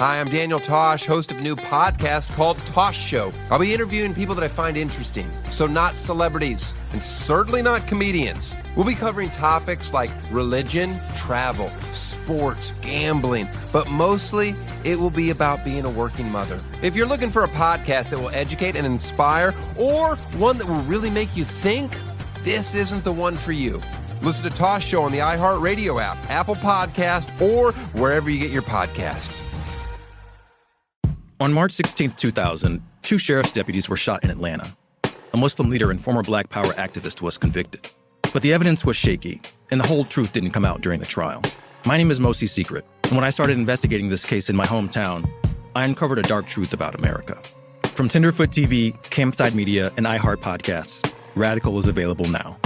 Hi, I'm Daniel Tosh, host of a new podcast called Tosh Show. I'll be interviewing people that I find interesting, so not celebrities, and certainly not comedians. We'll be covering topics like religion, travel, sports, gambling, but mostly it will be about being a working mother. If you're looking for a podcast that will educate and inspire, or one that will really make you think, this isn't the one for you. Listen to Tosh Show on the iHeartRadio app, Apple Podcast, or wherever you get your podcasts. On March 16, 2000, 2 sheriff's deputies were shot in Atlanta. A Muslim leader and former Black Power activist was convicted. But the evidence was shaky, and the whole truth didn't come out during the trial. My name is Mosi Secret, and when I started investigating this case in my hometown, I uncovered a dark truth about America. From Tenderfoot TV, Campside Media, and iHeart Podcasts, Radical is available now.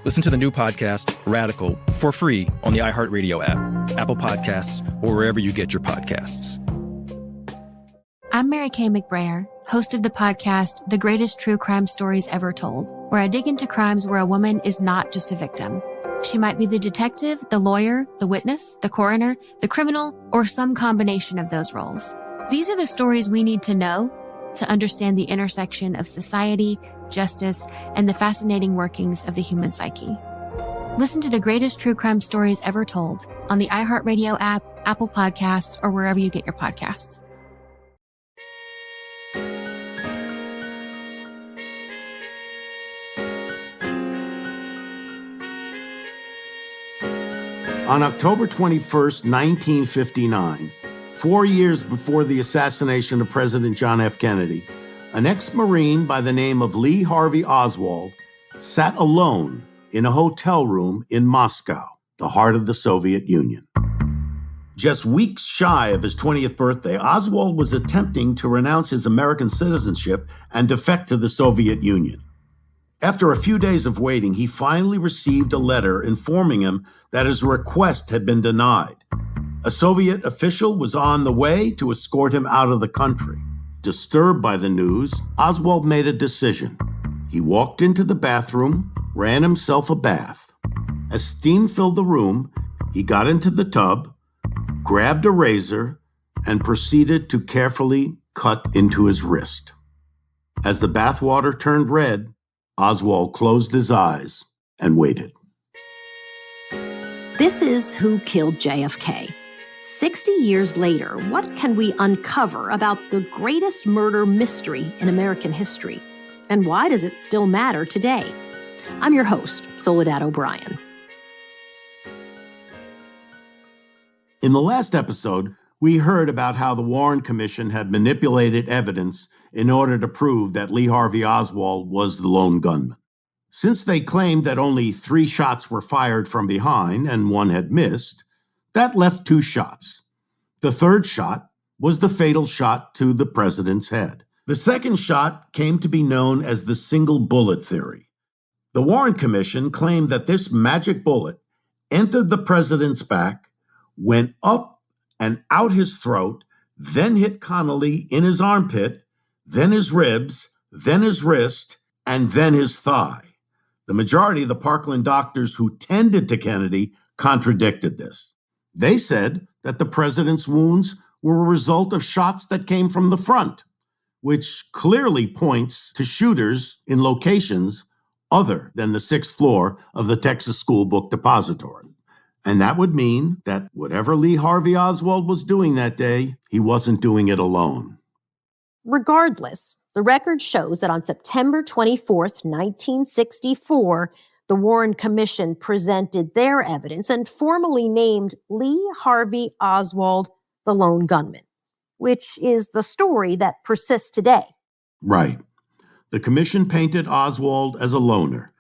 Listen to the new podcast, Radical, for free on the iHeartRadio app, Apple Podcasts, or wherever you get your podcasts. I'm Mary Kay McBrayer, host of the podcast, The Greatest True Crime Stories Ever Told, where I dig into crimes where a woman is not just a victim. She might be the detective, the lawyer, the witness, the coroner, the criminal, or some combination of those roles. These are the stories we need to know to understand the intersection of society, justice, and the fascinating workings of the human psyche. Listen to The Greatest True Crime Stories Ever Told on the iHeartRadio app, Apple Podcasts, or wherever you get your podcasts. On October 21st, 1959, 4 years before the assassination of President John F. Kennedy, an ex-Marine by the name of Lee Harvey Oswald sat alone in a hotel room in Moscow, the heart of the Soviet Union. Just weeks shy of his 20th birthday, Oswald was attempting to renounce his American citizenship and defect to the Soviet Union. After a few days of waiting, he finally received a letter informing him that his request had been denied. A Soviet official was on the way to escort him out of the country. Disturbed by the news, Oswald made a decision. He walked into the bathroom, ran himself a bath. As steam filled the room, he got into the tub, grabbed a razor, and proceeded to carefully cut into his wrist. As the bathwater turned red, Oswald closed his eyes and waited. This is Who Killed JFK. 60 years later, what can we uncover about the greatest murder mystery in American history? And why does it still matter today? I'm your host, Soledad O'Brien. In the last episode, we heard about how the Warren Commission had manipulated evidence in order to prove that Lee Harvey Oswald was the lone gunman. Since they claimed that only 3 shots were fired from behind and 1 had missed, that left 2 shots. The 3rd shot was the fatal shot to the president's head. The 2nd shot came to be known as the single bullet theory. The Warren Commission claimed that this magic bullet entered the president's back, went up and out his throat, then hit Connolly in his armpit, then his ribs, then his wrist, and then his thigh. The majority of the Parkland doctors who tended to Kennedy contradicted this. They said that the president's wounds were a result of shots that came from the front, which clearly points to shooters in locations other than the 6th floor of the Texas School Book Depository. And that would mean that whatever Lee Harvey Oswald was doing that day, he wasn't doing it alone. Regardless, the record shows that on September 24th, 1964, the Warren Commission presented their evidence and formally named Lee Harvey Oswald the lone gunman, which is the story that persists today. Right. The commission painted Oswald as a loner,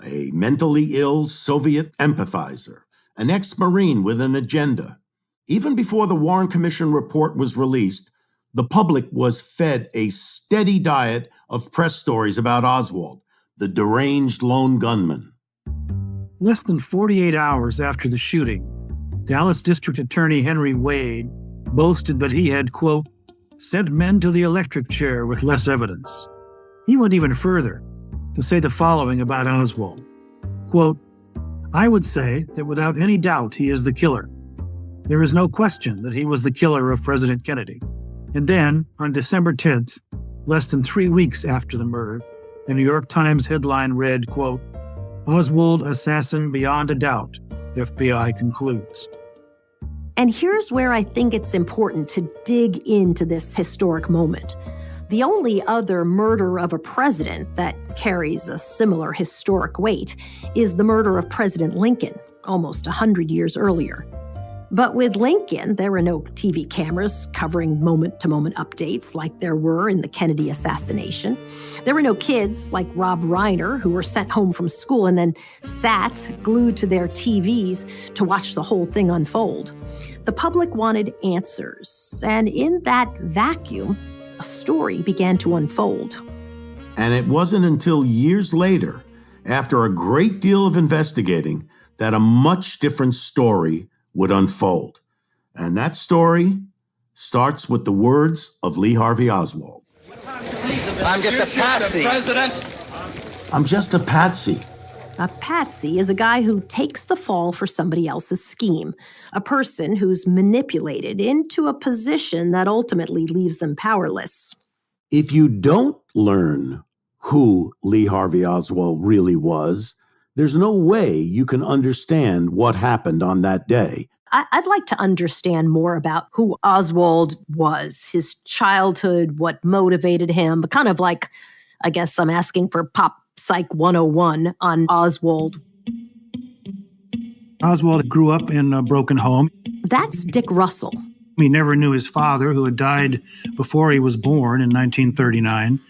a mentally ill Soviet empathizer, an ex-Marine with an agenda. Even before the Warren Commission report was released, the public was fed a steady diet of press stories about Oswald, the deranged lone gunman. Less than 48 hours after the shooting, Dallas District Attorney Henry Wade boasted that he had, quote, sent men to the electric chair with less evidence. He went even further to say the following about Oswald, quote, I would say that without any doubt he is the killer. There is no question that he was the killer of President Kennedy. And then, on December 10th, less than 3 weeks after the murder, the New York Times headline read, quote, "Oswald assassin beyond a doubt, FBI concludes." And here's where I think it's important to dig into this historic moment. The only other murder of a president that carries a similar historic weight is the murder of President Lincoln, almost 100 years earlier. But with Lincoln, there were no TV cameras covering moment-to-moment updates like there were in the Kennedy assassination. There were no kids like Rob Reiner who were sent home from school and then sat glued to their TVs to watch the whole thing unfold. The public wanted answers, and in that vacuum, a story began to unfold. And it wasn't until years later, after a great deal of investigating, that a much different story would unfold. And that story starts with the words of Lee Harvey Oswald. I'm just a patsy. I'm just a patsy. A patsy is a guy who takes the fall for somebody else's scheme, a person who's manipulated into a position that ultimately leaves them powerless. If you don't learn who Lee Harvey Oswald really was, there's no way you can understand what happened on that day. I'd like to understand more about who Oswald was, his childhood, what motivated him, but kind of like, I guess I'm asking for Pop Psych 101 on Oswald. Oswald grew up in a broken home. That's Dick Russell. He never knew his father, who had died before he was born in 1939.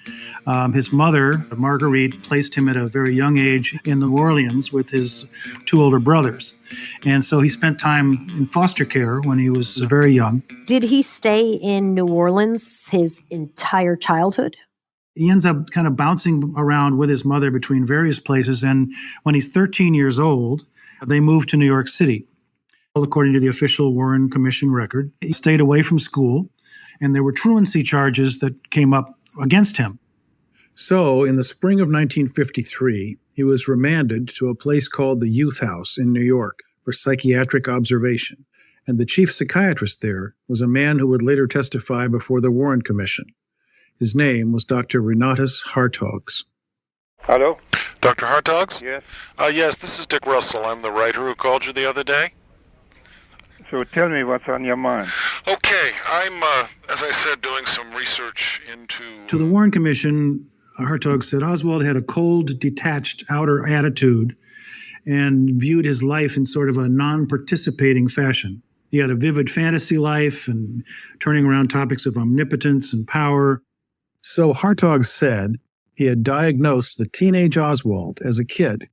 His mother, Marguerite, placed him at a very young age in New Orleans with his two older brothers. And so he spent time in foster care when he was very young. Did he stay in New Orleans his entire childhood? He ends up kind of bouncing around with his mother between various places. And when he's 13 years old, they moved to New York City. According to the official Warren Commission record, he stayed away from school, and there were truancy charges that came up against him. So, in the spring of 1953, he was remanded to a place called the Youth House in New York for psychiatric observation. And the chief psychiatrist there was a man who would later testify before the Warren Commission. His name was Dr. Renatus Hartogs. Hello? Dr. Hartogs? Yes. Yes, this is Dick Russell. I'm the writer who called you the other day. So tell me what's on your mind. Okay, I'm, as I said, doing some research into... To the Warren Commission, Hartog said Oswald had a cold, detached outer attitude and viewed his life in sort of a non-participating fashion. He had a vivid fantasy life and turning around topics of omnipotence and power. So Hartog said he had diagnosed the teenage Oswald as a kid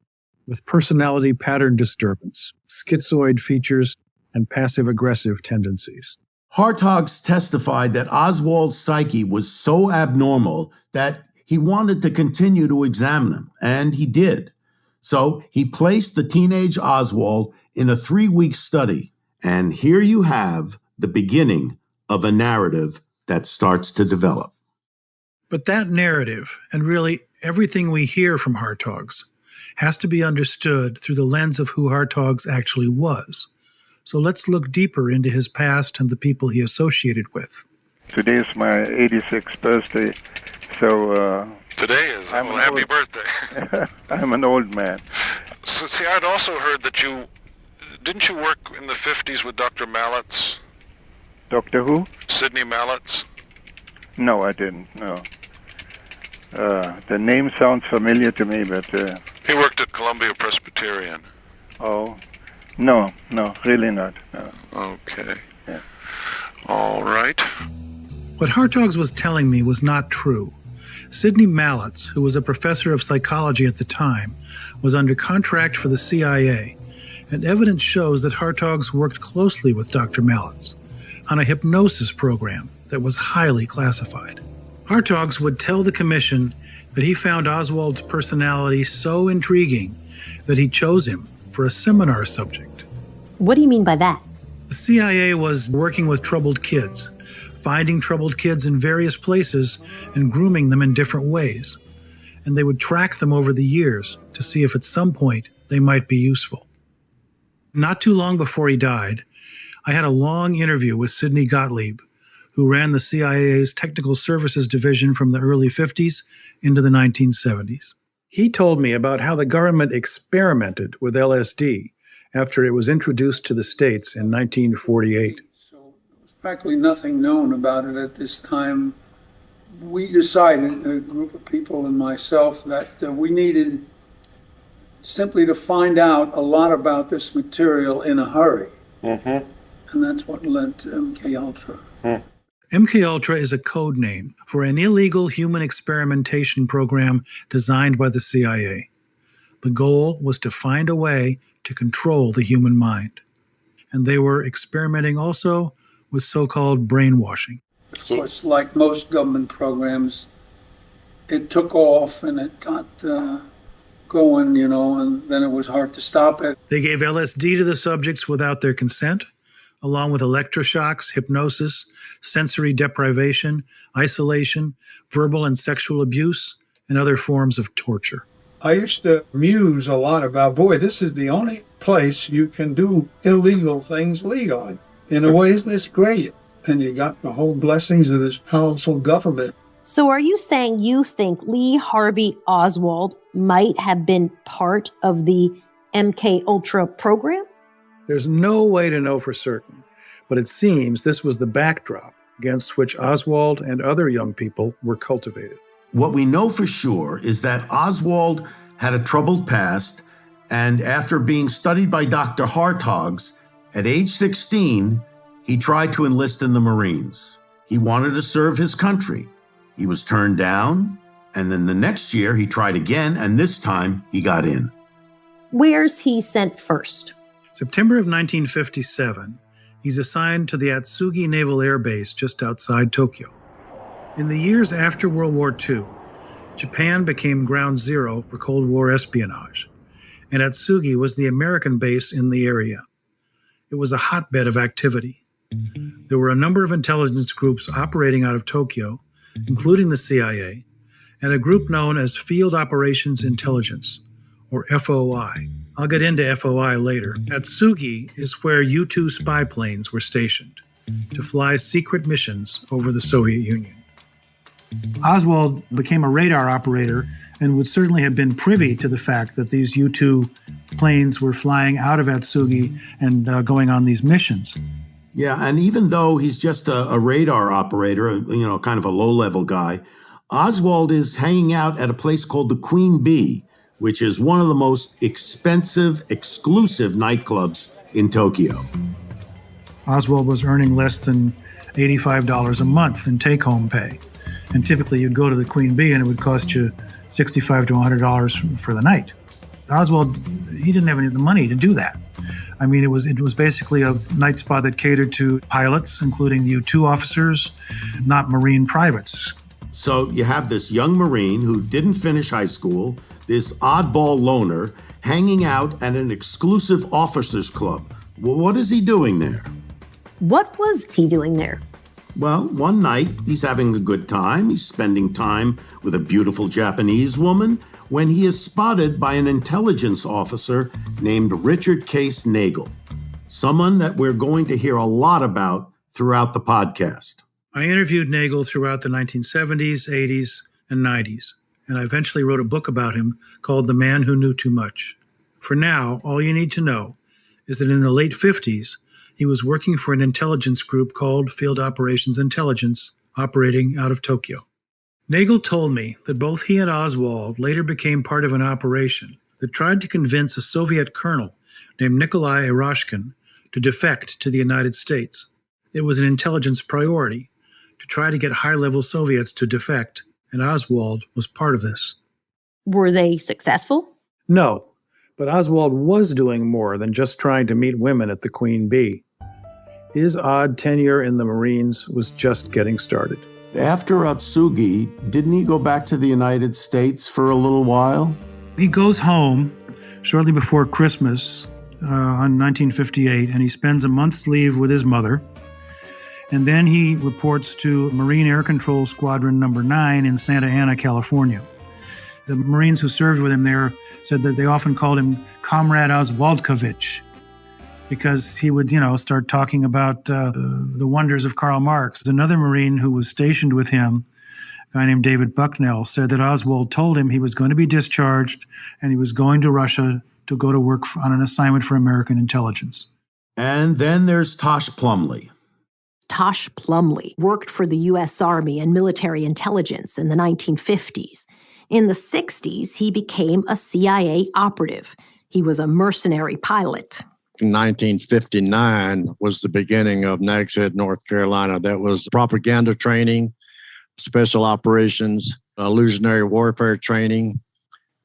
with personality pattern disturbance, schizoid features, and passive-aggressive tendencies. Hartogs testified that Oswald's psyche was so abnormal that he wanted to continue to examine him, and he did. So he placed the teenage Oswald in a 3-week study, and here you have the beginning of a narrative that starts to develop. But that narrative, and really everything we hear from Hartogs, has to be understood through the lens of who Hartogs actually was. So let's look deeper into his past and the people he associated with. Today is my 86th birthday, so... Today is? Well, happy birthday. I'm an old man. So, see, I'd also heard that didn't you work in the 50s with Dr. Mallets? Doctor who? Sidney Mallets? No, I didn't, no. The name sounds familiar to me, but... He worked at Columbia Presbyterian. Oh, no, really not. No. Okay. Yeah. All right. What Hartogs was telling me was not true. Sidney Mallets, who was a professor of psychology at the time, was under contract for the CIA, and evidence shows that Hartogs worked closely with Dr. Mallets on a hypnosis program that was highly classified. Hartogs would tell the commission that he found Oswald's personality so intriguing that he chose him for a seminar subject. What do you mean by that? The CIA was working with troubled kids, finding troubled kids in various places and grooming them in different ways. And they would track them over the years to see if at some point they might be useful. Not too long before he died, I had a long interview with Sidney Gottlieb, who ran the CIA's Technical Services Division from the early 50s into the 1970s. He told me about how the government experimented with LSD after it was introduced to the States in 1948. So there was practically nothing known about it at this time. We decided, a group of people and myself, that we needed simply to find out a lot about this material in a hurry. Mm-hmm. And that's what led to MKUltra. MKUltra is a code name for an illegal human experimentation program designed by the CIA. The goal was to find a way to control the human mind. And they were experimenting also with so-called brainwashing. Of course, like most government programs, it took off and it got going, and then it was hard to stop it. They gave LSD to the subjects without their consent, along with electroshocks, hypnosis, sensory deprivation, isolation, verbal and sexual abuse, and other forms of torture. I used to muse a lot about, this is the only place you can do illegal things legally. In a way, isn't this great? And you got the whole blessings of this powerful government. So are you saying you think Lee Harvey Oswald might have been part of the MKUltra program? There's no way to know for certain, but it seems this was the backdrop against which Oswald and other young people were cultivated. What we know for sure is that Oswald had a troubled past, and after being studied by Dr. Hartogs, at age 16, he tried to enlist in the Marines. He wanted to serve his country. He was turned down, and then the next year he tried again, and this time he got in. Where's he sent first? September of 1957, he's assigned to the Atsugi Naval Air Base just outside Tokyo. In the years after World War II, Japan became ground zero for Cold War espionage, and Atsugi was the American base in the area. It was a hotbed of activity. There were a number of intelligence groups operating out of Tokyo, including the CIA, and a group known as Field Operations Intelligence, or FOI. I'll get into FOI later. Atsugi is where U-2 spy planes were stationed to fly secret missions over the Soviet Union. Oswald became a radar operator and would certainly have been privy to the fact that these U-2 planes were flying out of Atsugi and going on these missions. Yeah, and even though he's just a radar operator, kind of a low-level guy, Oswald is hanging out at a place called the Queen Bee, which is one of the most expensive, exclusive nightclubs in Tokyo. Oswald was earning less than $85 a month in take-home pay. And typically you'd go to the Queen Bee and it would cost you $65 to $100 for the night. Oswald, he didn't have any of the money to do that. I mean, it was basically a night spot that catered to pilots, including U-2 officers, not Marine privates. So you have this young Marine who didn't finish high school, this oddball loner, hanging out at an exclusive officers club. Well, what is he doing there? What was he doing there? Well, one night, he's having a good time. He's spending time with a beautiful Japanese woman when he is spotted by an intelligence officer named Richard Case Nagel, someone that we're going to hear a lot about throughout the podcast. I interviewed Nagel throughout the 1970s, 80s, and 90s, and I eventually wrote a book about him called The Man Who Knew Too Much. For now, all you need to know is that in the late 50s, he was working for an intelligence group called Field Operations Intelligence, operating out of Tokyo. Nagel told me that both he and Oswald later became part of an operation that tried to convince a Soviet colonel named Nikolai Eroshkin to defect to the United States. It was an intelligence priority to try to get high-level Soviets to defect, and Oswald was part of this. Were they successful? No, but Oswald was doing more than just trying to meet women at the Queen Bee. His odd tenure in the Marines was just getting started. After Atsugi, didn't he go back to the United States for a little while? He goes home shortly before Christmas on 1958, and he spends a month's leave with his mother. And then he reports to Marine Air Control Squadron Number 9 in Santa Ana, California. The Marines who served with him there said that they often called him Comrade Oswaldkovich. because he would, start talking about the wonders of Karl Marx. Another Marine who was stationed with him, a guy named David Bucknell, said that Oswald told him he was going to be discharged and he was going to Russia to go to work on an assignment for American intelligence. And then there's Tosh Plumlee. Tosh Plumlee worked for the U.S. Army and military intelligence in the 1950s. In the 60s, he became a CIA operative. He was a mercenary pilot. 1959 was the beginning of Nags Head, North Carolina. That was propaganda training, special operations, illusionary warfare training.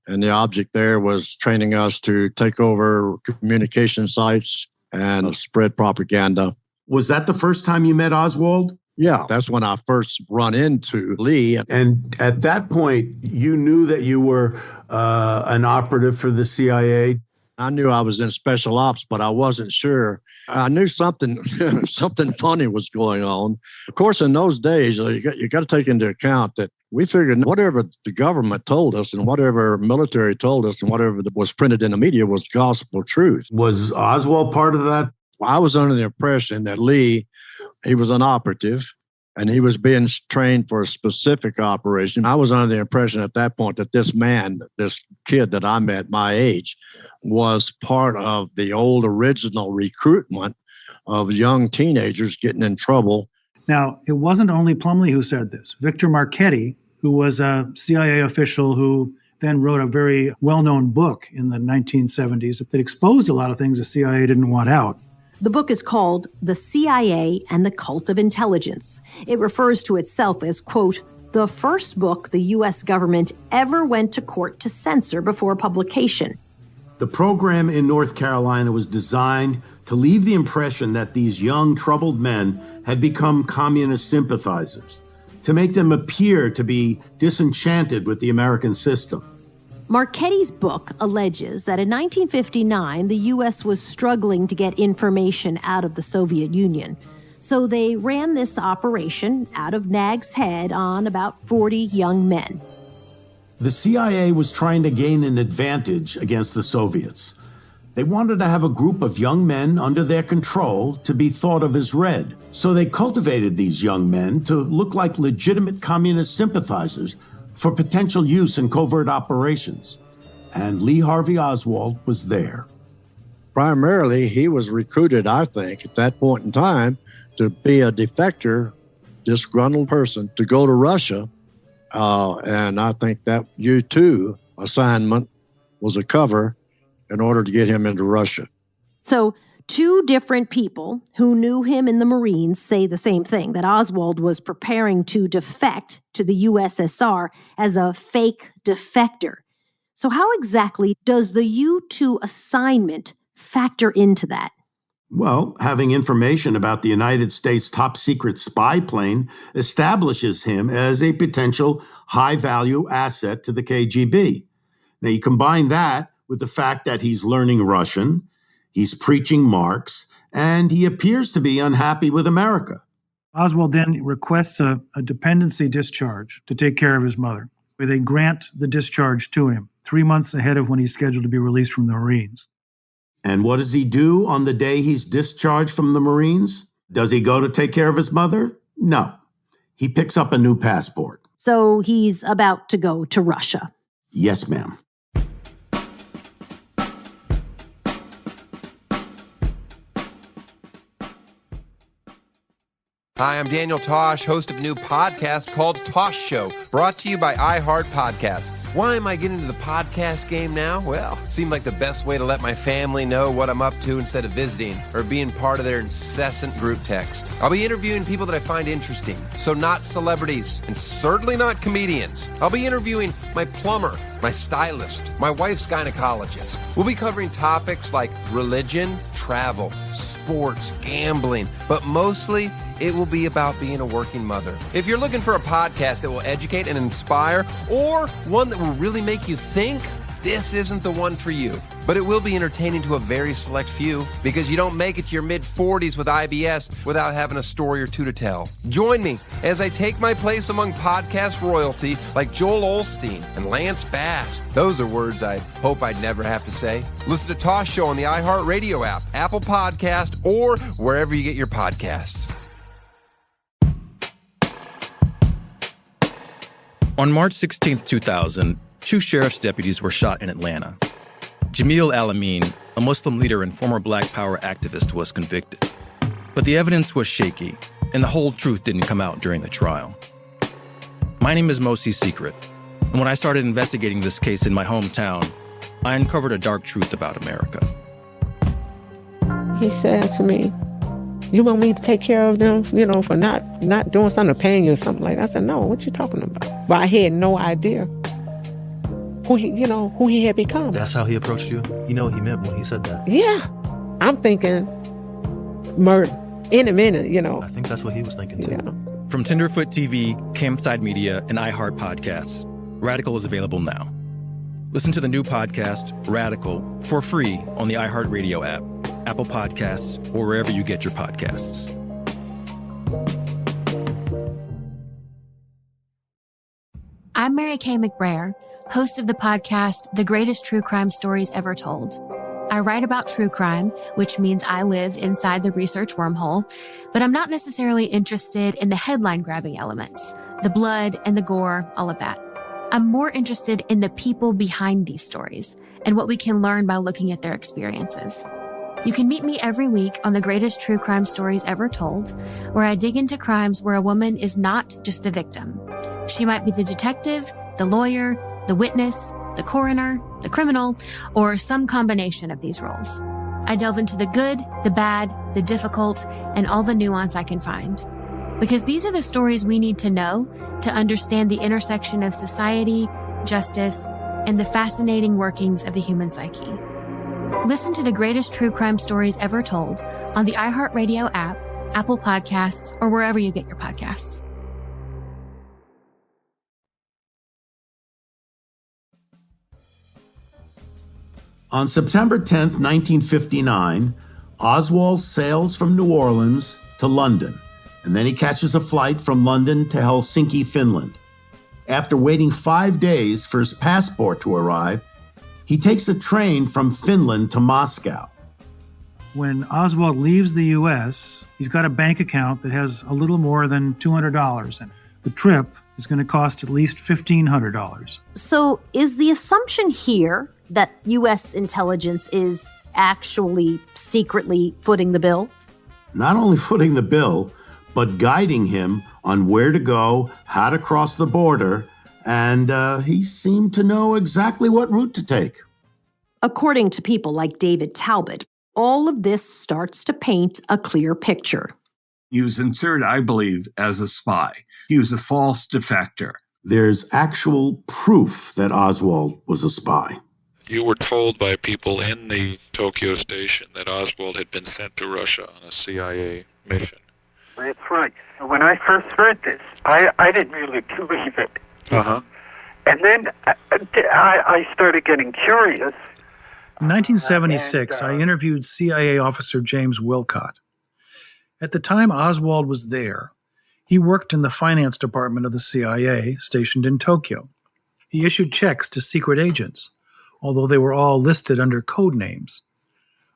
And the object there was training us to take over communication sites and spread propaganda. Was that the first time you met Oswald? Yeah, that's when I first run into Lee. And at that point, you knew that you were an operative for the CIA? I knew I was in special ops, but I wasn't sure. I knew something funny was going on. Of course, in those days, you got to take into account that we figured whatever the government told us and whatever military told us and whatever was printed in the media was gospel truth. Was Oswald part of that? I was under the impression that Lee, he was an operative and he was being trained for a specific operation. I was under the impression at that point that this man, this kid that I met my age, was part of the old original recruitment of young teenagers getting in trouble. Now, it wasn't only Plumlee who said this. Victor Marchetti, who was a CIA official who then wrote a very well-known book in the 1970s that exposed a lot of things the CIA didn't want out. The book is called The CIA and the Cult of Intelligence. It refers to itself as, quote, the first book the U.S. government ever went to court to censor before publication. The program in North Carolina was designed to leave the impression that these young, troubled men had become communist sympathizers, to make them appear to be disenchanted with the American system. Marchetti's book alleges that in 1959, the U.S. was struggling to get information out of the Soviet Union. So they ran this operation out of Nags Head on about 40 young men. The CIA was trying to gain an advantage against the Soviets. They wanted to have a group of young men under their control to be thought of as red. So they cultivated these young men to look like legitimate communist sympathizers for potential use in covert operations. And Lee Harvey Oswald was there. Primarily, he was recruited, I think, at that point in time, to be a defector, disgruntled person, to go to Russia. And I think that U-2 assignment was a cover in order to get him into Russia. So 2 different people who knew him in the Marines say the same thing, that Oswald was preparing to defect to the USSR as a fake defector. So how exactly does the U-2 assignment factor into that? Well, having information about the United States top secret spy plane establishes him as a potential high-value asset to the KGB. Now, you combine that with the fact that he's learning Russian, he's preaching Marx, and he appears to be unhappy with America. Oswald then requests a dependency discharge to take care of his mother, where they grant the discharge to him 3 months ahead of when he's scheduled to be released from the Marines. And what does he do on the day he's discharged from the Marines? Does he go to take care of his mother? No. He picks up a new passport. So he's about to go to Russia. Yes, ma'am. Hi, I'm Daniel Tosh, host of a new podcast called Tosh Show, brought to you by iHeart Podcasts. Why am I getting into the podcast game now? Well, it seemed like the best way to let my family know what I'm up to instead of visiting or being part of their incessant group text. I'll be interviewing people that I find interesting, so not celebrities, and certainly not comedians. I'll be interviewing my plumber, my stylist, my wife's gynecologist. We'll be covering topics like religion, travel, sports, gambling, but mostly it will be about being a working mother. If you're looking for a podcast that will educate and inspire, or one that will really make you think, this isn't the one for you. But it will be entertaining to a very select few, because you don't make it to your mid-40s with IBS without having a story or two to tell. Join me as I take my place among podcast royalty like Joel Osteen and Lance Bass. Those are words I hope I'd never have to say. Listen to Toss Show on the iHeartRadio app, Apple Podcast, or wherever you get your podcasts. On March 16, 2000, 2 sheriff's deputies were shot in Atlanta. Jamil Al-Amin, a Muslim leader and former Black Power activist, was convicted. But the evidence was shaky, and the whole truth didn't come out during the trial. My name is Mosi Secret, and when I started investigating this case in my hometown, I uncovered a dark truth about America. He said to me, "You want me to take care of them, for not doing something, or paying you or something like that?" I said, "No, what you talking about?" But I had no idea who he had become. That's how he approached you? You know what he meant when he said that? Yeah. I'm thinking murder in a minute, I think that's what he was thinking too. Yeah. From Tenderfoot TV, Campside Media, and iHeart Podcasts, Radical is available now. Listen to the new podcast, Radical, for free on the iHeartRadio app, Apple Podcasts, or wherever you get your podcasts. I'm Mary Kay McBrayer, host of the podcast, The Greatest True Crime Stories Ever Told. I write about true crime, which means I live inside the research wormhole, but I'm not necessarily interested in the headline-grabbing elements, the blood and the gore, all of that. I'm more interested in the people behind these stories and what we can learn by looking at their experiences. You can meet me every week on The Greatest True Crime Stories Ever Told, where I dig into crimes where a woman is not just a victim. She might be the detective, the lawyer, the witness, the coroner, the criminal, or some combination of these roles. I delve into the good, the bad, the difficult, and all the nuance I can find. Because these are the stories we need to know to understand the intersection of society, justice, and the fascinating workings of the human psyche. Listen to The Greatest True Crime Stories Ever Told on the iHeartRadio app, Apple Podcasts, or wherever you get your podcasts. On September 10th, 1959, Oswald sails from New Orleans to London, and then he catches a flight from London to Helsinki, Finland. After waiting 5 days for his passport to arrive, he takes a train from Finland to Moscow. When Oswald leaves the U.S., he's got a bank account that has a little more than $200 in it. The trip is going to cost at least $1,500. So is the assumption here that U.S. intelligence is actually secretly footing the bill? Not only footing the bill, but guiding him on where to go, how to cross the border, and he seemed to know exactly what route to take. According to people like David Talbot, all of this starts to paint a clear picture. He was inserted, I believe, as a spy. He was a false defector. There's actual proof that Oswald was a spy. You were told by people in the Tokyo station that Oswald had been sent to Russia on a CIA mission. That's right. When I first heard this, I didn't really believe it. Uh-huh. And then I started getting curious. In 1976, I interviewed CIA officer James Wilcott. At the time Oswald was there, he worked in the finance department of the CIA stationed in Tokyo. He issued checks to secret agents, although they were all listed under code names.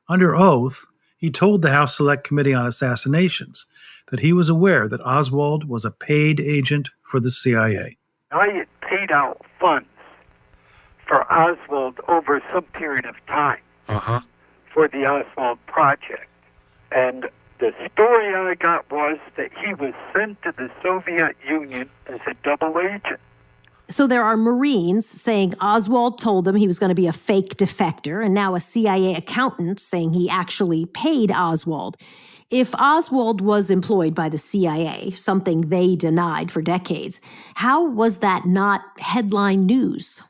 Under oath, he told the House Select Committee on Assassinations that he was aware that Oswald was a paid agent for the CIA. I had paid out funds for Oswald over some period of time for the Oswald Project. And the story I got was that he was sent to the Soviet Union as a double agent. So there are Marines saying Oswald told them he was going to be a fake defector, and now a CIA accountant saying he actually paid Oswald. If Oswald was employed by the CIA, something they denied for decades, how was that not headline news?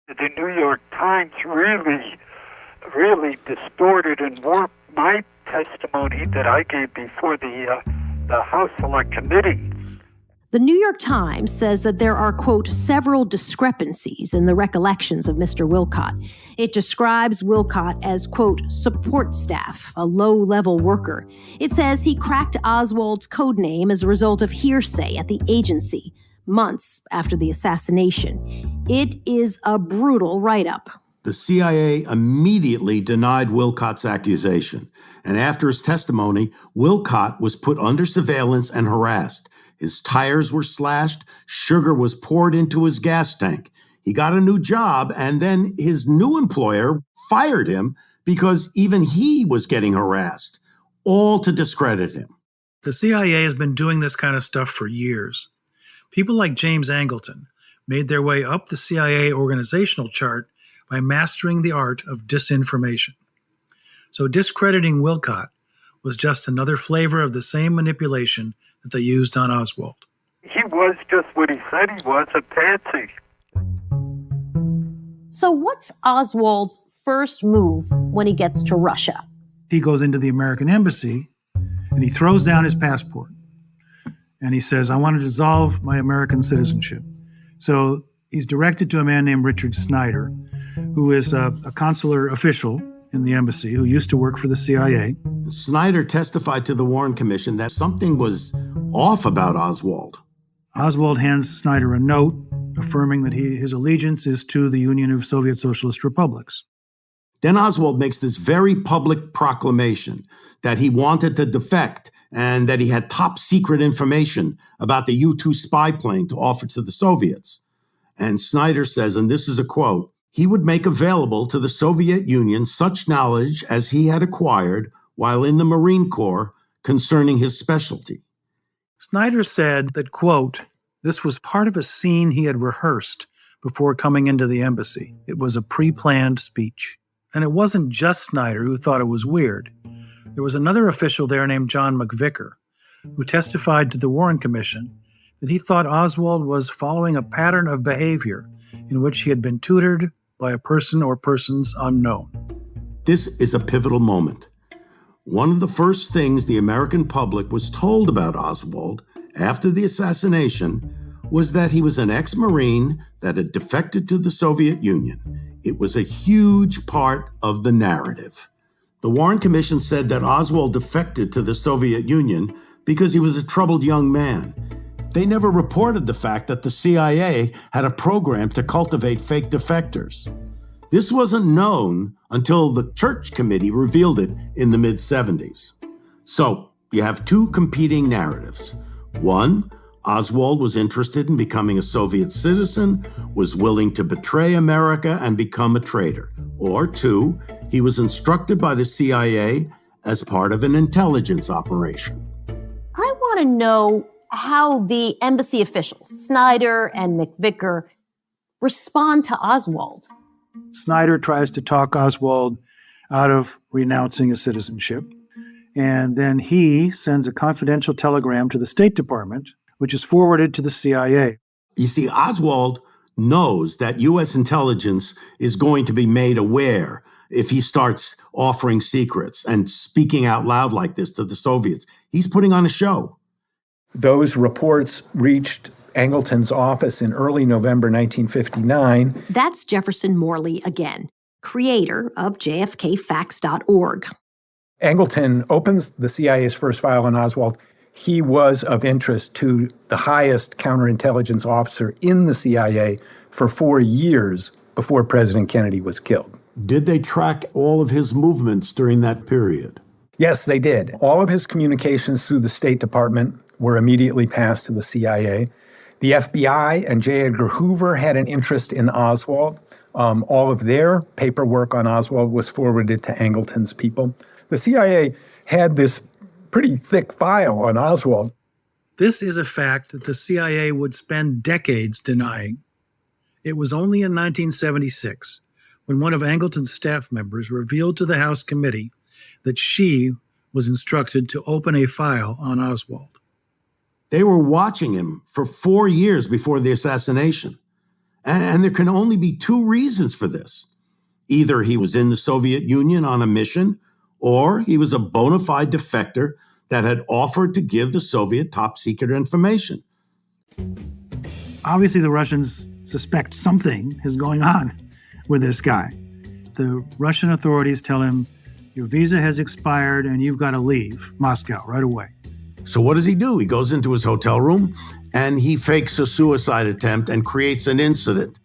The New York Times really distorted and warped my testimony that I gave before the House Select Committee. The New York Times says that there are, quote, several discrepancies in the recollections of Mr. Wilcott. It describes Wilcott as, quote, support staff, a low-level worker. It says he cracked Oswald's code name as a result of hearsay at the agency, months after the assassination. It is a brutal write-up. The CIA immediately denied Wilcott's accusation, and after his testimony, Wilcott was put under surveillance and harassed. His tires were slashed, sugar was poured into his gas tank. He got a new job, and then his new employer fired him because even he was getting harassed, all to discredit him. The CIA has been doing this kind of stuff for years. People like James Angleton made their way up the CIA organizational chart by mastering the art of disinformation. So discrediting Wilcott was just another flavor of the same manipulation that they used on Oswald. He was just what he said he was, a patsy. So what's Oswald's first move when he gets to Russia? He goes into the American embassy and he throws down his passport. And he says, I want to dissolve my American citizenship. So he's directed to a man named Richard Snyder, who is a consular official in the embassy who used to work for the CIA. Snyder testified to the Warren Commission that something was off about Oswald. Oswald hands Snyder a note affirming that his allegiance is to the Union of Soviet Socialist Republics. Then Oswald makes this very public proclamation that he wanted to defect and that he had top secret information about the U-2 spy plane to offer to the Soviets. And Snyder says, and this is a quote, he would make available to the Soviet Union such knowledge as he had acquired while in the Marine Corps concerning his specialty. Snyder said that, quote, this was part of a scene he had rehearsed before coming into the embassy. It was a pre-planned speech. And it wasn't just Snyder who thought it was weird. There was another official there named John McVicker, who testified to the Warren Commission that he thought Oswald was following a pattern of behavior in which he had been tutored by a person or persons unknown. This is a pivotal moment. One of the first things the American public was told about Oswald after the assassination was that he was an ex-Marine that had defected to the Soviet Union. It was a huge part of the narrative. The Warren Commission said that Oswald defected to the Soviet Union because he was a troubled young man. They never reported the fact that the CIA had a program to cultivate fake defectors. This wasn't known until the Church Committee revealed it in the mid-70s. So you have two competing narratives. One, Oswald was interested in becoming a Soviet citizen, was willing to betray America and become a traitor. Or two, he was instructed by the CIA as part of an intelligence operation. I want to know how the embassy officials, Snyder and McVicker, respond to Oswald. Snyder tries to talk Oswald out of renouncing his citizenship. And then he sends a confidential telegram to the State Department, which is forwarded to the CIA. You see, Oswald knows that U.S. intelligence is going to be made aware if he starts offering secrets and speaking out loud like this to the Soviets. He's putting on a show. Those reports reached Angleton's office in early November 1959. That's Jefferson Morley again, creator of JFKFacts.org. Angleton opens the CIA's first file on Oswald. He was of interest to the highest counterintelligence officer in the CIA for 4 years before President Kennedy was killed. Did they track all of his movements during that period? Yes, they did. All of his communications through the State Department were immediately passed to the CIA. The FBI and J. Edgar Hoover had an interest in Oswald. All of their paperwork on Oswald was forwarded to Angleton's people. The CIA had this pretty thick file on Oswald. This is a fact that the CIA would spend decades denying. It was only in 1976 when one of Angleton's staff members revealed to the House committee that she was instructed to open a file on Oswald. They were watching him for 4 years before the assassination. And there can only be two reasons for this. Either he was in the Soviet Union on a mission, or he was a bona fide defector that had offered to give the Soviet top secret information. Obviously, the Russians suspect something is going on with this guy. The Russian authorities tell him, your visa has expired and you've got to leave Moscow right away. So what does he do? He goes into his hotel room and he fakes a suicide attempt and creates an incident.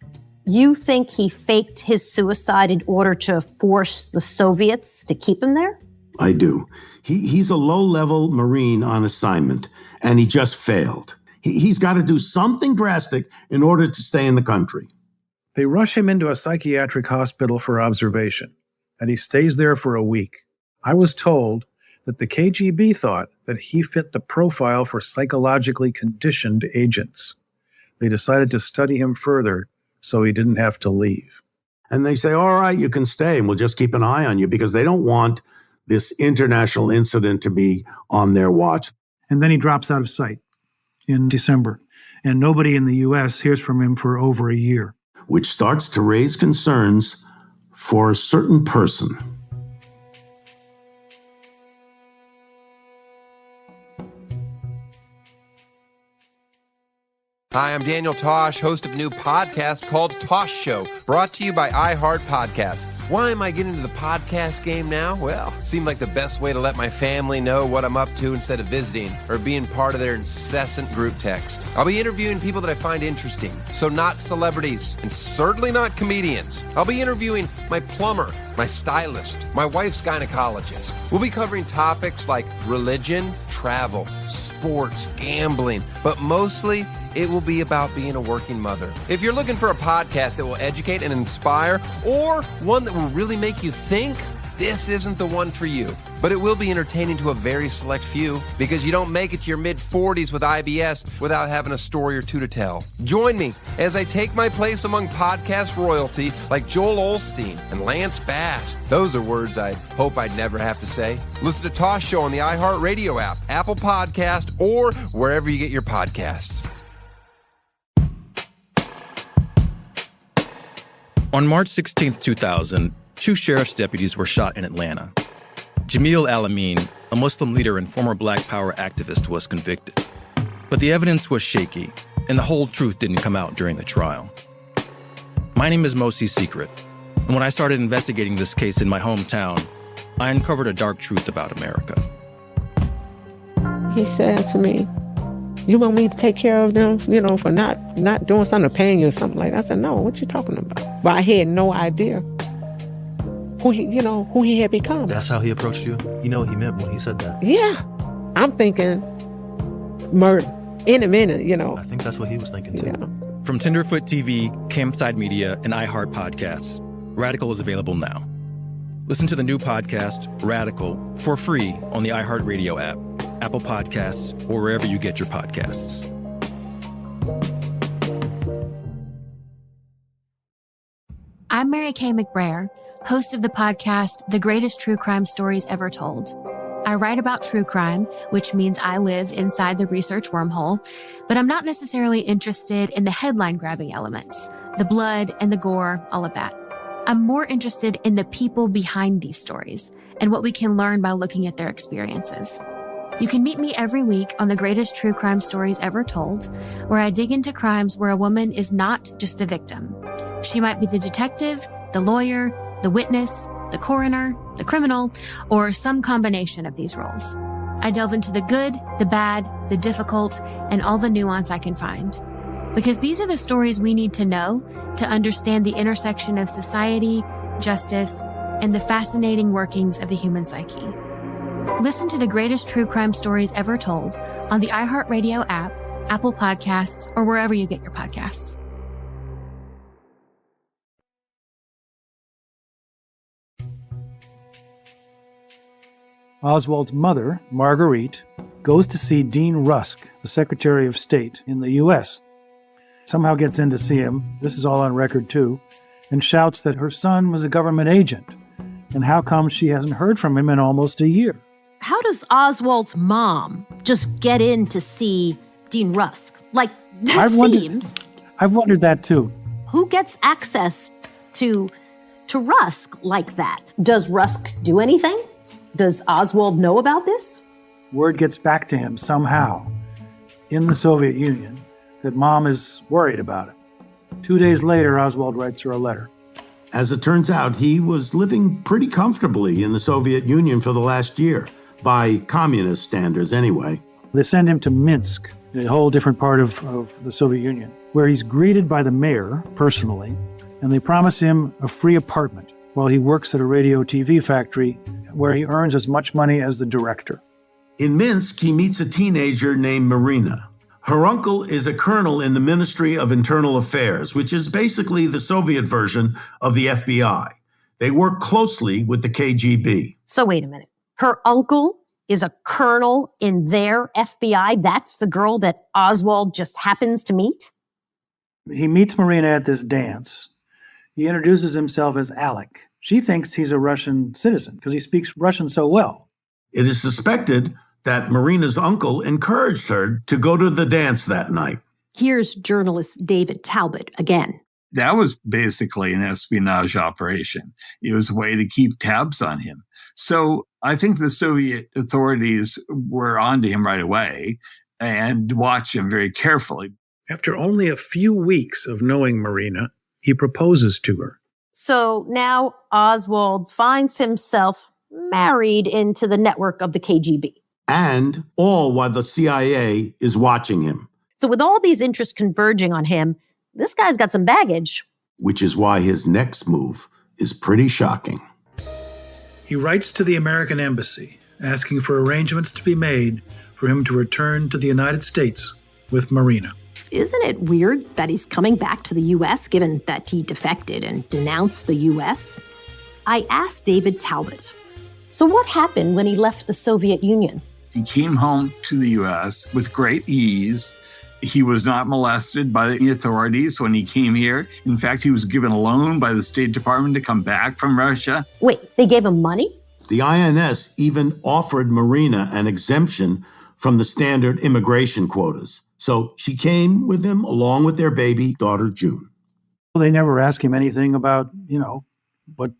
You think he faked his suicide in order to force the Soviets to keep him there? I do. He's a low-level Marine on assignment, and he just failed. He's got to do something drastic in order to stay in the country. They rush him into a psychiatric hospital for observation, and he stays there for a week. I was told that the KGB thought that he fit the profile for psychologically conditioned agents. They decided to study him further so he didn't have to leave. And they say, all right, you can stay, and we'll just keep an eye on you, because they don't want this international incident to be on their watch. And then he drops out of sight in December, and nobody in the U.S. hears from him for over a year. Which starts to raise concerns for a certain person. Hi, I'm Daniel Tosh, host of a new podcast called Tosh Show, brought to you by iHeart Podcasts. Why am I getting into the podcast game now? Well, it seemed like the best way to let my family know what I'm up to instead of visiting or being part of their incessant group text. I'll be interviewing people that I find interesting, so not celebrities, and certainly not comedians. I'll be interviewing my plumber, my stylist, my wife's gynecologist. We'll be covering topics like religion, travel, sports, gambling, but mostly it will be about being a working mother. If you're looking for a podcast that will educate and inspire, or one that will really make you think, this isn't the one for you. But it will be entertaining to a very select few, because you don't make it to your mid-40s with IBS without having a story or two to tell. Join me as I take my place among podcast royalty like Joel Osteen and Lance Bass. Those are words I hope I'd never have to say. Listen to Tosh Show on the iHeartRadio app, Apple Podcast, or wherever you get your podcasts. On March 16, 2000, 2 sheriff's deputies were shot in Atlanta. Jamil Al-Amin, a Muslim leader and former Black Power activist, was convicted. But the evidence was shaky, and the whole truth didn't come out during the trial. My name is Mosi Secret, and when I started investigating this case in my hometown, I uncovered a dark truth about America. He said to me, you want me to take care of them, for not doing something, paying you or something like that? I said, no, what you talking about? But I had no idea who he had become. That's how he approached you? You know what he meant when he said that? Yeah. I'm thinking murder in a minute, I think that's what he was thinking too. Yeah. From Tenderfoot TV, Campside Media, and iHeart Podcasts, Radical is available now. Listen to the new podcast, Radical, for free on the iHeartRadio app, Apple Podcasts, or wherever you get your podcasts. I'm Mary Kay McBrayer, host of the podcast, The Greatest True Crime Stories Ever Told. I write about true crime, which means I live inside the research wormhole, but I'm not necessarily interested in the headline-grabbing elements, the blood and the gore, all of that. I'm more interested in the people behind these stories and what we can learn by looking at their experiences. You can meet me every week on The Greatest True Crime Stories Ever Told, where I dig into crimes where a woman is not just a victim. She might be the detective, the lawyer, the witness, the coroner, the criminal, or some combination of these roles. I delve into the good, the bad, the difficult, and all the nuance I can find. Because these are the stories we need to know to understand the intersection of society, justice, and the fascinating workings of the human psyche. Listen to The Greatest True Crime Stories Ever Told on the iHeartRadio app, Apple Podcasts, or wherever you get your podcasts. Oswald's mother, Marguerite, goes to see Dean Rusk, the Secretary of State in the U.S. Somehow gets in to see him, this is all on record too, and shouts that her son was a government agent, and how come she hasn't heard from him in almost a year. How does Oswald's mom just get in to see Dean Rusk? Like, that seems... I've wondered that too. Who gets access to Rusk like that? Does Rusk do anything? Does Oswald know about this? Word gets back to him somehow. In the Soviet Union, that Mom is worried about it. 2 days later, Oswald writes her a letter. As it turns out, he was living pretty comfortably in the Soviet Union for the last year, by communist standards anyway. They send him to Minsk, a whole different part of the Soviet Union, where he's greeted by the mayor personally, and they promise him a free apartment while he works at a radio TV factory where he earns as much money as the director. In Minsk, he meets a teenager named Marina. Her uncle is a colonel in the Ministry of Internal Affairs, which is basically the Soviet version of the FBI. They work closely with the KGB. So wait a minute. Her uncle is a colonel in their FBI? That's the girl that Oswald just happens to meet? He meets Marina at this dance. He introduces himself as Alec. She thinks he's a Russian citizen because he speaks Russian so well. It is suspected that Marina's uncle encouraged her to go to the dance that night. Here's journalist David Talbot again. That was basically an espionage operation. It was a way to keep tabs on him. So I think the Soviet authorities were onto him right away and watched him very carefully. After only a few weeks of knowing Marina, he proposes to her. So now Oswald finds himself married into the network of the KGB. And all while the CIA is watching him. So with all these interests converging on him, this guy's got some baggage. Which is why his next move is pretty shocking. He writes to the American embassy, asking for arrangements to be made for him to return to the United States with Marina. Isn't it weird that he's coming back to the U.S., given that he defected and denounced the U.S.? I asked David Talbot, so what happened when he left the Soviet Union? He came home to the U.S. with great ease. He was not molested by the authorities when he came here. In fact, he was given a loan by the State Department to come back from Russia. Wait, they gave him money? The INS even offered Marina an exemption from the standard immigration quotas. So she came with him along with their baby daughter, June. They never asked him anything about, what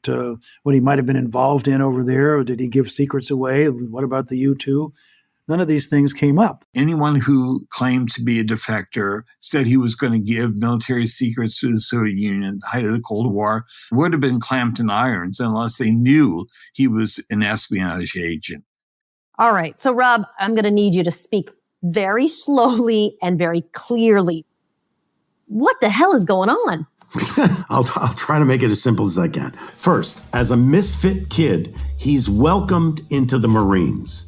he might have been involved in over there. Or did he give secrets away? What about the U-2? None of these things came up. Anyone who claimed to be a defector, said he was going to give military secrets to the Soviet Union at the height of the Cold War, would have been clamped in irons unless they knew he was an espionage agent. All right. So, Rob, I'm going to need you to speak very slowly and very clearly. What the hell is going on? I'll try to make it as simple as I can. First, as a misfit kid, he's welcomed into the Marines.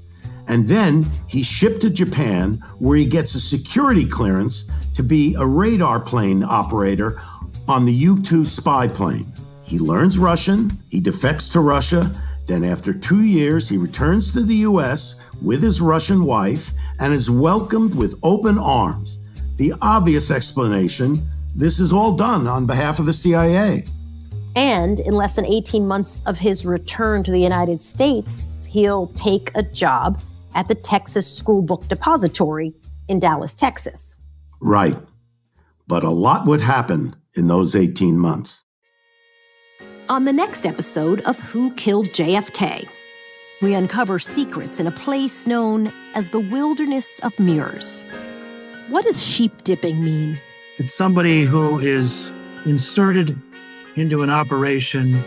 And then he's shipped to Japan, where he gets a security clearance to be a radar plane operator on the U-2 spy plane. He learns Russian, he defects to Russia, then after 2 years, he returns to the U.S. with his Russian wife and is welcomed with open arms. The obvious explanation, this is all done on behalf of the CIA. And in less than 18 months of his return to the United States, he'll take a job at the Texas School Book Depository in Dallas, Texas. Right. But a lot would happen in those 18 months. On the next episode of Who Killed JFK, we uncover secrets in a place known as the Wilderness of Mirrors. What does sheep dipping mean? It's somebody who is inserted into an operation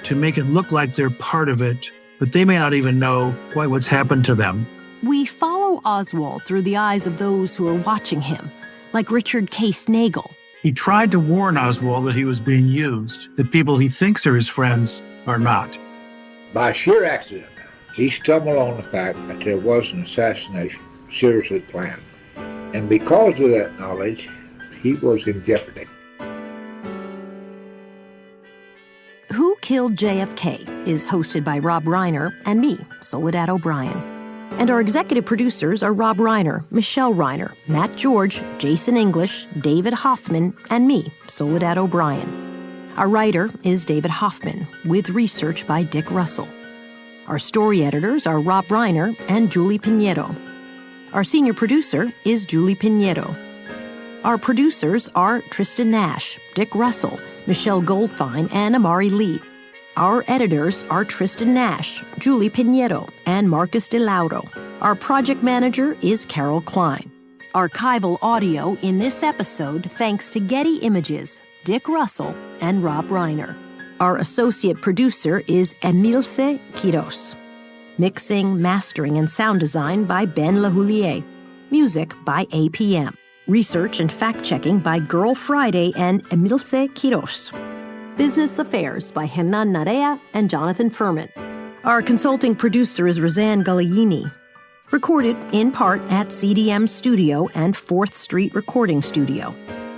to make it look like they're part of it, but they may not even know quite what's happened to them. We follow Oswald through the eyes of those who are watching him, like Richard Case Nagel. He tried to warn Oswald that he was being used, that people he thinks are his friends are not. By sheer accident, he stumbled on the fact that there was an assassination seriously planned. And because of that knowledge, he was in jeopardy. Who Killed JFK is hosted by Rob Reiner and me, Soledad O'Brien. And our executive producers are Rob Reiner, Michelle Reiner, Matt George, Jason English, David Hoffman, and me, Soledad O'Brien. Our writer is David Hoffman, with research by Dick Russell. Our story editors are Rob Reiner and Julie Pinedo. Our senior producer is Julie Pinedo. Our producers are Tristan Nash, Dick Russell, Michelle Goldfein, and Amari Lee. Our editors are Tristan Nash, Julie Pinedo, and Marcus DeLaudo. Our project manager is Carol Klein. Archival audio in this episode thanks to Getty Images, Dick Russell, and Rob Reiner. Our associate producer is Emilce Quiros. Mixing, mastering, and sound design by Ben Lahoulier. Music by APM. Research and fact-checking by Girl Friday and Emilce Quiros. Business Affairs by Hernan Narea and Jonathan Furman. Our consulting producer is Roseanne Gagliini. Recorded in part at CDM Studio and 4th Street Recording Studio.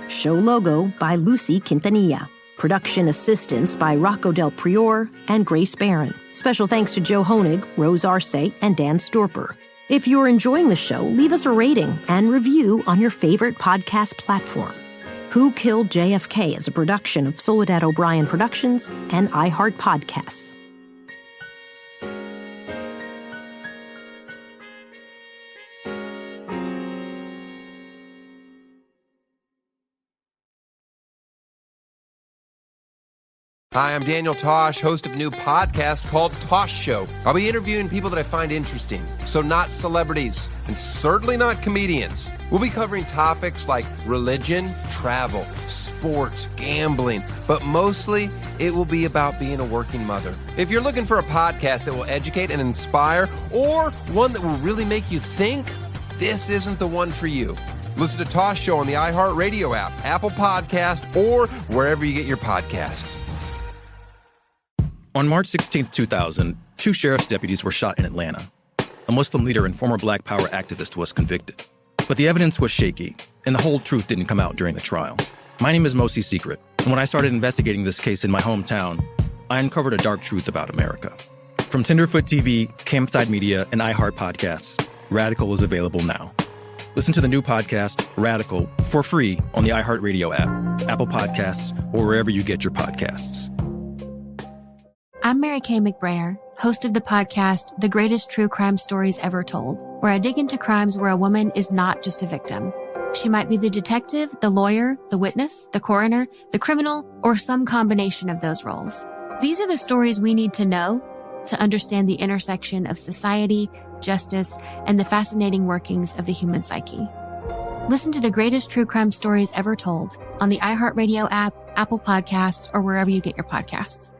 Show logo by Lucy Quintanilla. Production assistance by Rocco Del Prior and Grace Barron. Special thanks to Joe Honig, Rose Arce, and Dan Storper. If you're enjoying the show, leave us a rating and review on your favorite podcast platform. Who Killed JFK is a production of Soledad O'Brien Productions and iHeart Podcasts. Hi, I'm Daniel Tosh, host of a new podcast called Tosh Show. I'll be interviewing people that I find interesting, so not celebrities, and certainly not comedians. We'll be covering topics like religion, travel, sports, gambling, but mostly it will be about being a working mother. If you're looking for a podcast that will educate and inspire, or one that will really make you think, this isn't the one for you. Listen to Tosh Show on the iHeartRadio app, Apple Podcast, or wherever you get your podcasts. On March 16, 2000, 2 sheriff's deputies were shot in Atlanta. A Muslim leader and former Black Power activist was convicted. But the evidence was shaky, and the whole truth didn't come out during the trial. My name is Mosi Secret, and when I started investigating this case in my hometown, I uncovered a dark truth about America. From Tenderfoot TV, Campside Media, and iHeart Podcasts, Radical is available now. Listen to the new podcast, Radical, for free on the iHeartRadio app, Apple Podcasts, or wherever you get your podcasts. I'm Mary Kay McBrayer, host of the podcast, The Greatest True Crime Stories Ever Told, where I dig into crimes where a woman is not just a victim. She might be the detective, the lawyer, the witness, the coroner, the criminal, or some combination of those roles. These are the stories we need to know to understand the intersection of society, justice, and the fascinating workings of the human psyche. Listen to The Greatest True Crime Stories Ever Told on the iHeartRadio app, Apple Podcasts, or wherever you get your podcasts.